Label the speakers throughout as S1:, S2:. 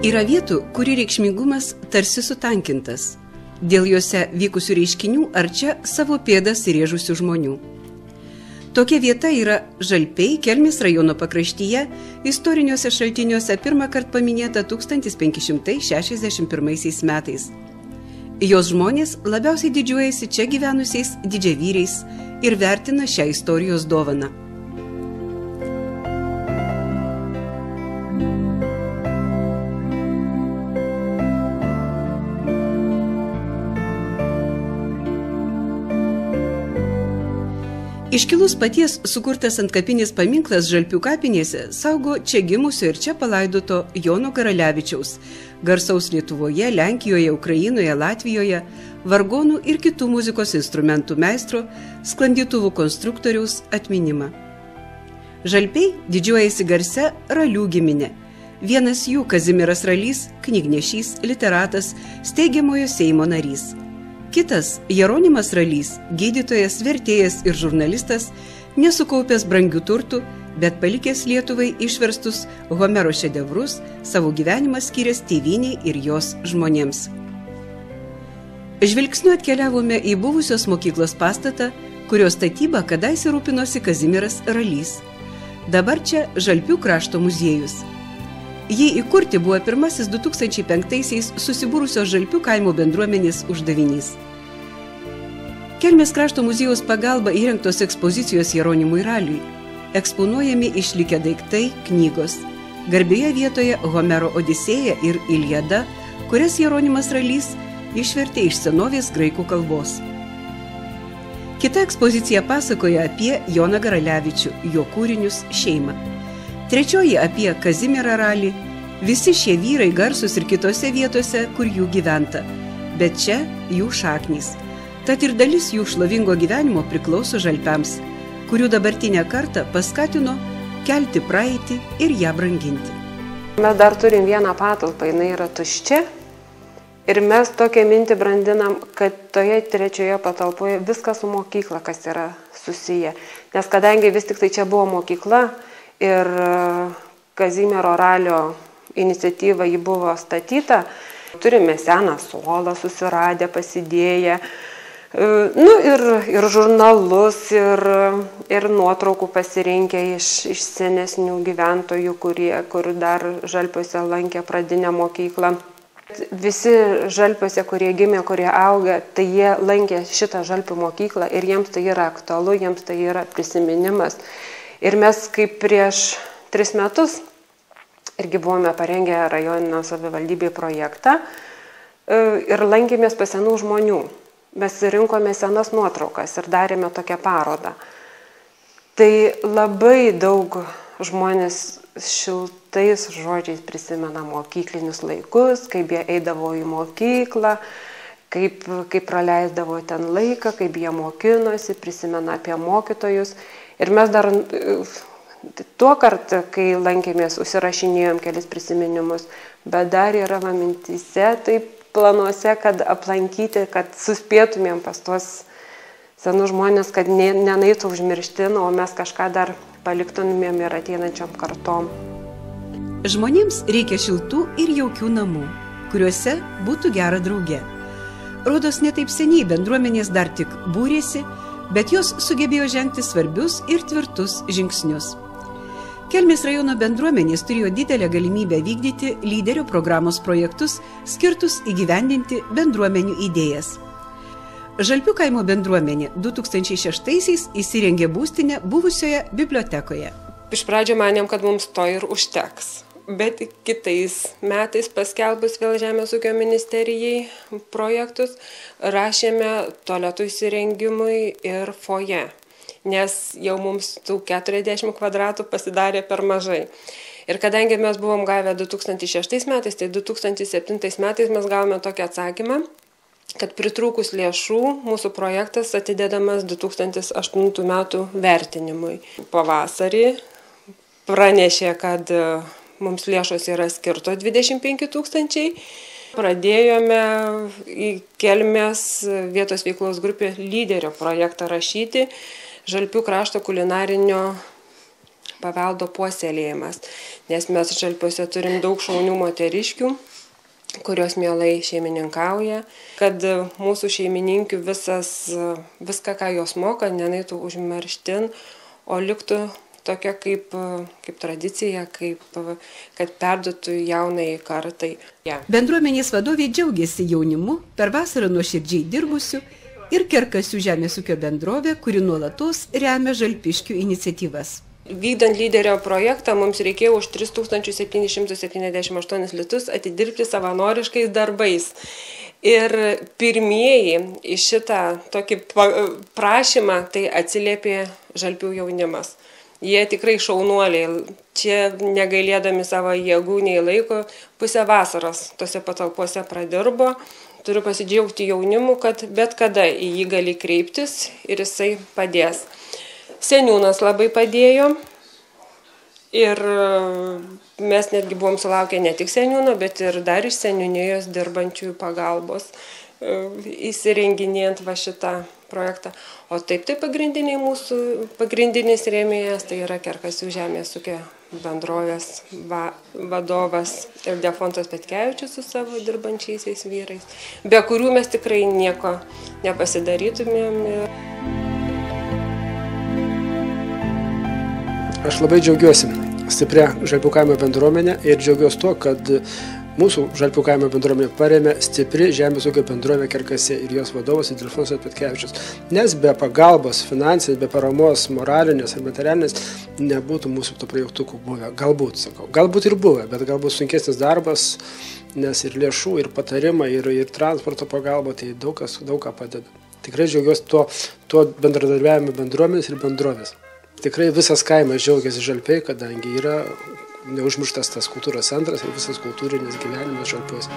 S1: Yra vietų, kurių reikšmingumas tarsi sutankintas, dėl juose vykusių reiškinių ar čia savo pėdas įrėžusių žmonių. Tokia vieta yra Žalpiai, Kelmės rajono pakraštyje, istoriniuose šaltiniuose pirmą kartą paminėta 1561 metais. Jos žmonės labiausiai didžiuojasi čia gyvenusiais didžiavyriais ir vertina šią istorijos dovaną. Iškilus paties sukurtas antkapinis paminklas Žalpių kapinėse saugo čia gimusio ir čia palaidoto Jono Karalevičiaus, garsaus Lietuvoje, Lenkijoje, Ukrainoje, Latvijoje, vargonų ir kitų muzikos instrumentų meistro, sklandytuvų konstruktoriaus atminimą. Žalpiai didžiuojasi garsia Ralių giminė. Vienas jų, Kazimieras Ralys, knygnešys, literatas, steigiamojo Seimo narys. Kitas, Jeronimas Ralys, gydytojas, vertėjas ir žurnalistas, nesukaupęs brangių turtų, bet palikęs Lietuvai išverstus Homero šedevrus, savo gyvenimą skyręs tėvynei ir jos žmonėms. Žvilgsniu atkeliavome į buvusios mokyklos pastatą, kurios statybą kadaise rūpinosi Kazimieras Ralys. Dabar čia Žalpių krašto muziejus. Jį įkurti buvo pirmasis 2005-aisiais susibūrusios Žalpių kaimo bendruomenės uždavinys. Kelmės krašto muziejaus pagalba įrengtos ekspozicijos Jeronimui Raliui. Eksponuojami išlikę daiktai, knygos. Garbioje vietoje Homero Odisėja ir Iliada, kurias Jeronimas Ralys išvertė iš senovės graikų kalbos. Kita ekspozicija pasakoja apie Joną Karalevičių, jo kūrinius, šeimą. Trečioji apie Kazimierą Ralį. Visi šie vyrai garsus ir kitose vietose, kur jų gyventa, bet čia jų šaknys. Tad ir dalis jų šlovingo gyvenimo priklauso Žalpiams, kurių dabartinę kartą paskatino kelti praeitį ir ją branginti.
S2: Mes dar turim vieną patalpą, jinai yra tuščia ir mes tokią mintį brandinam, kad toje trečioje patalpoje viskas su mokykla, kas yra susiję. Nes kadangi vis tik tai čia buvo mokykla ir Kazimiero Ralio iniciatyva jį buvo statyta, turime seną suolą susiradę, pasidėję, ir žurnalus, ir nuotraukų pasirinkę iš senesnių gyventojų, kur dar Žalpiuose lankė pradinę mokyklą. Visi Žalpiuose, kurie gimė, kurie auga, tai jie lankė šitą Žalpių mokyklą ir jiems tai yra aktualu, jiems tai yra prisiminimas. Ir mes kaip prieš 3 metus irgi buvome parengę rajoninio savivaldybėje projektą ir lankėmės pas senų žmonių. Mes rinkome senas nuotraukas ir darėme tokią parodą. Tai labai daug žmonės šiltais žodžiais prisimena mokyklinius laikus, kaip jie eidavo į mokyklą, kaip praleisdavo ten laiką, kaip jie mokinosi, prisimena apie mokytojus. Ir mes dar tuo kartą, kai lankėmės, užsirašinėjom kelis prisiminimus, bet dar yra mintyse, taip planuose, kad aplankyti, kad suspėtumėm pas tuos senus žmonės, kad nenaitų užmiršti, o mes kažką dar paliktumėm ir ateinančiom kartom.
S1: Žmonėms reikia šiltų ir jaukių namų, kuriuose būtų gera drauge. Rodos netaip seniai bendruomenės dar tik būrėsi, bet jos sugebėjo žengti svarbius ir tvirtus žingsnius. Kelmės rajono bendruomenės turėjo didelę galimybę vykdyti lyderio programos projektus, skirtus įgyvendinti bendruomenių idėjas. Žalpių kaimo bendruomenė 2006-aisiais įsirengė būstinę buvusioje bibliotekoje.
S2: Iš pradžio manėm, kad mums to ir užteks, bet kitais metais paskelbus vėl Žemės ūkio ministerijai projektus, rašėme tualetų įsirengimui ir foje. Nes jau mums tų 40 kvadratų pasidarė per mažai. Ir kadangi mes buvom gavę 2006 metais, tai 2007 metais mes gavome tokį atsakymą, kad pritrūkus lėšų mūsų projektas atidedamas 2008 metų vertinimui. Pavasarį pranešė, kad mums lėšos yra skirto 25 000. Pradėjome į Kelmės vietos veiklos grupė lyderio projektą rašyti Žalpių krašto kulinarinio paveldo puoselėjimas, nes mes Žalpiuose turim daug šaunių moteriškių, kurios mielai šeimininkauja, kad mūsų šeimininkių viską, ką jos moka, nenaitų užmirštin, o liktų tokia kaip tradicija, kad perduotų jaunai kartai. Ja.
S1: Bendruomenės vadovė džiaugiasi jaunimu, per vasarą nuoširdžiai dirbusių ir Kerkasių žemės ūkio bendrovė, kuri nuolatos remia žalpiškių iniciatyvas.
S2: Vykdant lyderio projektą mums reikėjo už 3778 litus atidirbti savanoriškais darbais. Ir pirmieji į šitą tokį prašymą tai atsiliepė Žalpių jaunimas. Jie tikrai šaunuoliai, čia negailėdami savo jėgų nei laiko, pusę vasaros tose patalpose pradirbo. Turiu pasidžiaugti jaunimu, kad bet kada į jį gali kreiptis ir jisai padės. Seniūnas labai padėjo ir mes netgi buvom sulaukę ne tik seniūno, bet ir dar iš seniūnijos dirbančiųjų pagalbos įsirenginėjant va šitą projektą. O taip tai pagrindinis rėmėjas tai yra Kerkasių žemės ūkio bendrovės vadovas Ildefontas Petkevičius su savo dirbančiaisiais vyrais, be kurių mes tikrai nieko nepasidarytumėm.
S3: Aš labai džiaugiuosi stipria Žalpių kaimo bendruomenė ir džiaugiuosi tuo, kad mūsų Žalpių kaimo bendruomenė parėmė stipri žemės ūkio bendrovė Kerkase ir jos vadovas Ildefontas Petkevičius. Nes be pagalbos finansinės, be paramos moralinės ir materialinės nebūtų mūsų to projektukų buvę. Galbūt ir buvę, bet galbūt sunkesnis darbas, nes ir lėšų, ir patarimai, ir transporto pagalba, tai daug ką padeda. Tikrai džiaugiuosi tuo bendradarbiavimu bendruomenės ir bendrovės. Tikrai visas kaimas džiaugiasi Žalpiai, kadangi yra neužmirštas tas kultūros centras ir visas kultūrinis gyvenimas Žalpiuose.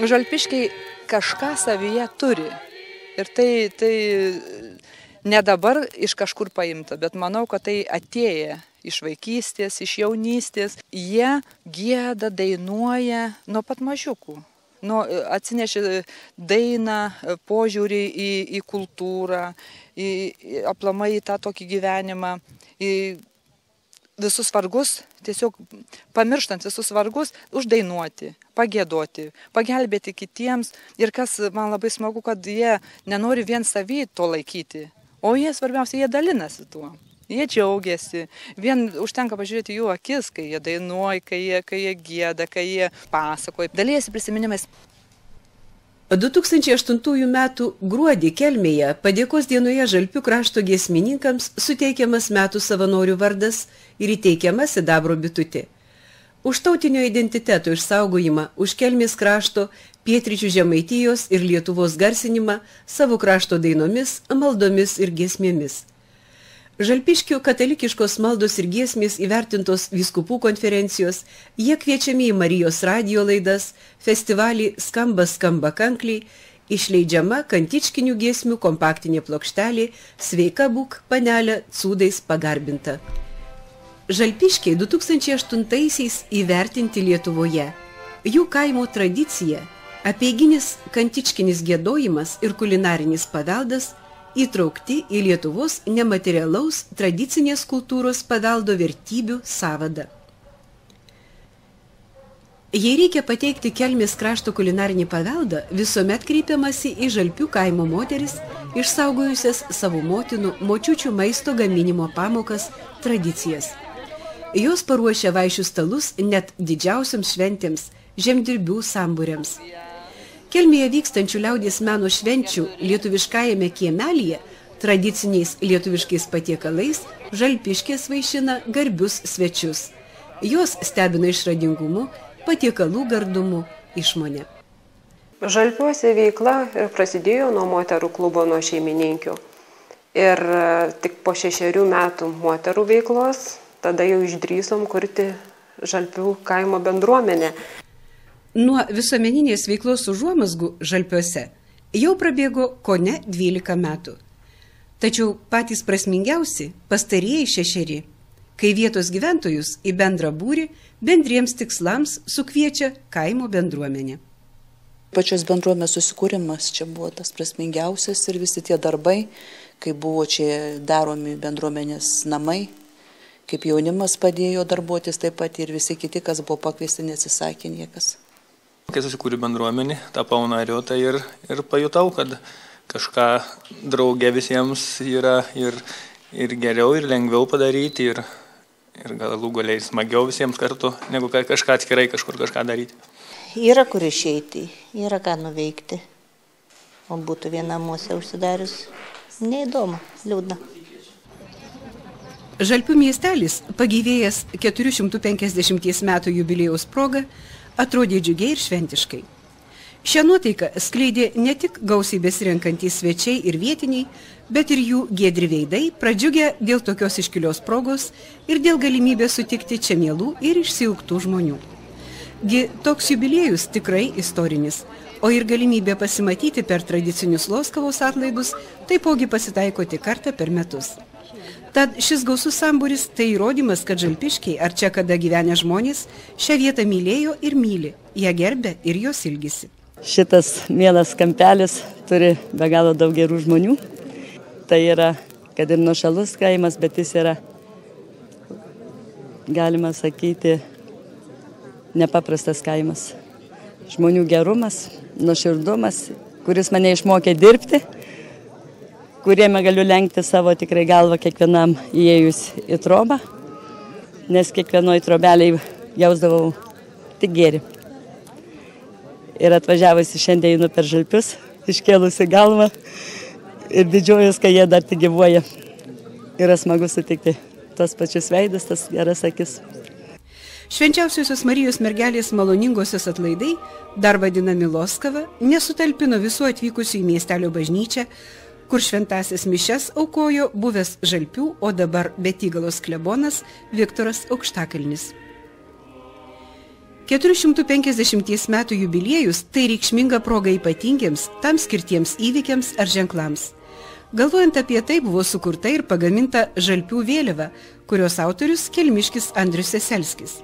S4: Žalpiškiai kažką savyje turi ir tai ne dabar iš kažkur paimta, bet manau, kad tai atėję iš vaikystės, iš jaunystės. Jie gieda, dainuoja nuo pat mažiukų. Atsinešė dainą, požiūrį į kultūrą, aplamai į tą tokį gyvenimą, į visus vargus, tiesiog pamirštant visus vargus, uždainuoti, pagėdoti, pagelbėti kitiems. Ir kas man labai smagu, kad jie nenori vien savį to laikyti, o jie svarbiausia, jie dalinasi tuo. Jie džiaugiasi, vien užtenka pažiūrėti jų akis, kai jie dainuoja, kai jie gieda, kai jie pasakoja, dalijasi prisiminimais.
S1: 2008 metų gruodį Kelmėje padėkos dienoje Žalpių krašto giesmininkams suteikiamas metų savanorių vardas ir įteikiama sidabro bitutė. Už tautinio identiteto išsaugojimą, už Kelmės krašto, pietryčių Žemaitijos ir Lietuvos garsinimą savo krašto dainomis, maldomis ir giesmėmis. Žalpiškių katalikiškos maldos ir giesmės įvertintos vyskupų konferencijos, jie kviečiami į Marijos radijo laidas, festivalį Skamba kankliai, išleidžiama kantičkinių giesmių kompaktinė plokštelė Sveika būk, panelė, cūdais pagarbinta. Žalpiškiai 2008-aisiais įvertinti Lietuvoje. Jų kaimo tradicija, apeiginis kantičkinis giedojimas ir kulinarinis paveldas įtraukti į Lietuvos nematerialaus tradicinės kultūros paveldo vertybių sąvadą. Jei reikia pateikti Kelmės krašto kulinarinį paveldą, visuomet kreipiamasi į Žalpių kaimo moteris, išsaugojusias savo motinų, močiučių maisto gaminimo pamokas, tradicijas. Jos paruošia vaišių stalus net didžiausiams šventėms, žemdirbių sambūriams. Kelmėje vykstančių liaudies meno švenčių lietuviškajame kiemelyje Tradiciniais lietuviškais patiekalais Žalpiškės vaišina garbius svečius. Jos stebina išradingumu, patiekalų gardumu, išmonė.
S2: Žalpiuose veikla prasidėjo nuo moterų klubo, nuo šeimininkių. Ir tik po 6 metų moterų veiklos, tada jau išdrįsom kurti Žalpių kaimo bendruomenę.
S1: Nuo visuomeninės veiklos užuomazgų Žalpiuose jau prabėgo kone 12 metų. Tačiau patys prasmingiausi pastarieji 6, kai vietos gyventojus į bendrą būrį bendriems tikslams sukviečia kaimo bendruomenė.
S5: Pačios bendruomenės susikūrimas čia buvo tas prasmingiausias ir visi tie darbai, kai buvo čia daromi bendruomenės namai, kaip jaunimas padėjo darbuotis taip pat ir visi kiti, kas buvo pakviesti, neatsisakė niekas.
S6: Kai susikūrė bendruomenį, tapau nariu, tai ir pajutau, kad kažką draugė visiems yra ir geriau, ir lengviau padaryti, ir galų galiai smagiau visiems kartu, negu kažką atskirai kažkur kažką daryti.
S7: Yra kur išeiti, yra ką nuveikti, o būtų vien namuose užsidarius, neįdomu, liūdna.
S1: Žalpių miestelis, pagyvėjęs 450 metų jubiliejaus proga, atrodė džiugiai ir šventiškai. Šią nuotaiką skleidė ne tik gausiai besirenkantys svečiai ir vietiniai, bet ir jų giedri veidai pradžiugę dėl tokios iškilios progos ir dėl galimybės sutikti čia mielų ir išsiilgtų žmonių. Gi toks jubiliejus tikrai istorinis, o ir galimybė pasimatyti per tradicinius Loskavos atlaidus taipogi pasitaiko tik kartą per metus. Tad šis gausus sambūris tai įrodymas, kad žalpiškiai ar čia kada gyvenę žmonės šią vietą mylėjo ir myli, ją gerbė ir jos ilgisi.
S8: Šitas mielas kampelis turi be galo daug gerų žmonių. Tai yra, kad ir nuošalus kaimas, bet jis yra, galima sakyti, nepaprastas kaimas. Žmonių gerumas, nuoširdumas, kuris mane išmokė dirbti, kuriame galiu lenkti savo tikrai galvą kiekvienam įėjus į trobą, nes kiekvienoj trobeliai jausdavau tik gėrį. Ir atvažiavusi šiandien einu per Žalpius, iškėlusi galvą ir didžiuojuos, kai jie dar tik gyvuoja. Yra smagu sutikti tas pačius veidus, tas geras akis.
S1: Švenčiausiosios Marijos mergelės maloningosios atlaidai, dar vadinami Loskava, nesutalpino visų atvykusių į miestelio bažnyčią, kur šventąsias mišias aukojo buvęs Žalpių, o dabar Betygalos klebonas Viktoras Aukštakalnis. 450 metų jubiliejus tai reikšminga proga ypatingiems, tam skirtiems įvykiams ar ženklams. Galvojant apie tai, buvo sukurta ir pagaminta Žalpių vėliava, kurios autorius kelmiškis Andrius Seselskis.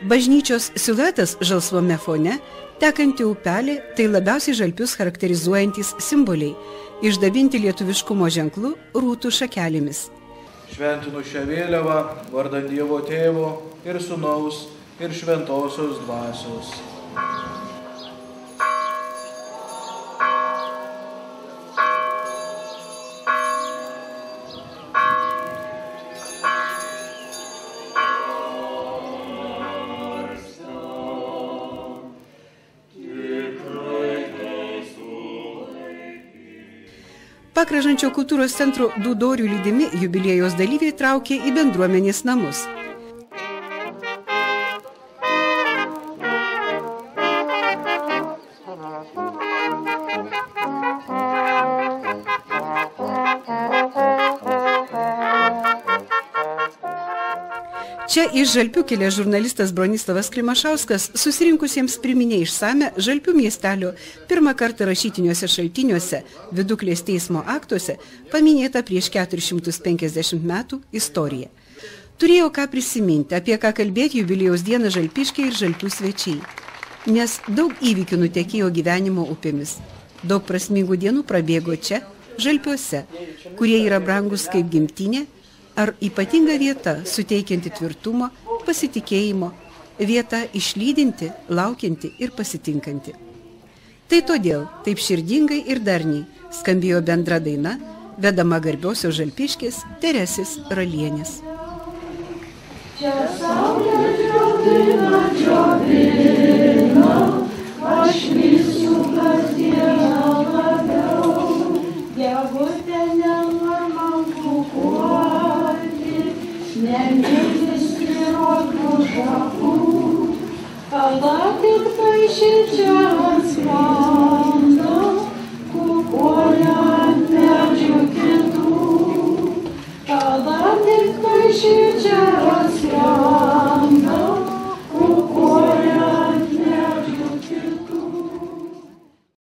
S1: Bažnyčios siluetas žalsvame fone, tekanti upelė, tai labiausiai Žalpius charakterizuojantys simboliai, išdabinti lietuviškumo ženklu rūtų šakelėmis.
S9: Šventinu šią vėliavą vardan Dievo Tėvo ir Sūnaus ir Šventosios Dvasios.
S1: Pakražančio kultūros centro Dūdorių lydimi jubiliejos dalyviai traukė į bendruomenės namus. Čia iš Žalpių kilęs žurnalistas Bronislavas Klimašauskas susirinkusiems priminė išsame Žalpių miestelio pirmą kartą rašytiniuose šaltiniuose Viduklės teismo aktuose paminėta prieš 450 metų istoriją. Turėjo ką prisiminti, apie ką kalbėti jubiliejaus dieną žalpiškiai ir Žalpių svečiai. Nes daug įvykių nutekėjo gyvenimo upėmis. Daug prasmingų dienų prabėgo čia, Žalpiuose, kurie yra brangus kaip gimtinė, ar ypatinga vieta, suteikianti tvirtumo, pasitikėjimo, vieta išlydinti, laukianti ir pasitinkanti. Tai todėl taip širdingai ir darniai skambėjo bendra daina, vedama garbiosios žalpiškės Teresės Ralienės.
S10: Čia saulė džiovina, džiovina, aš visų kasdieną labiau, dievutė šičia atskrenda, kukuojant medžių kitų. Tada tik tai šičia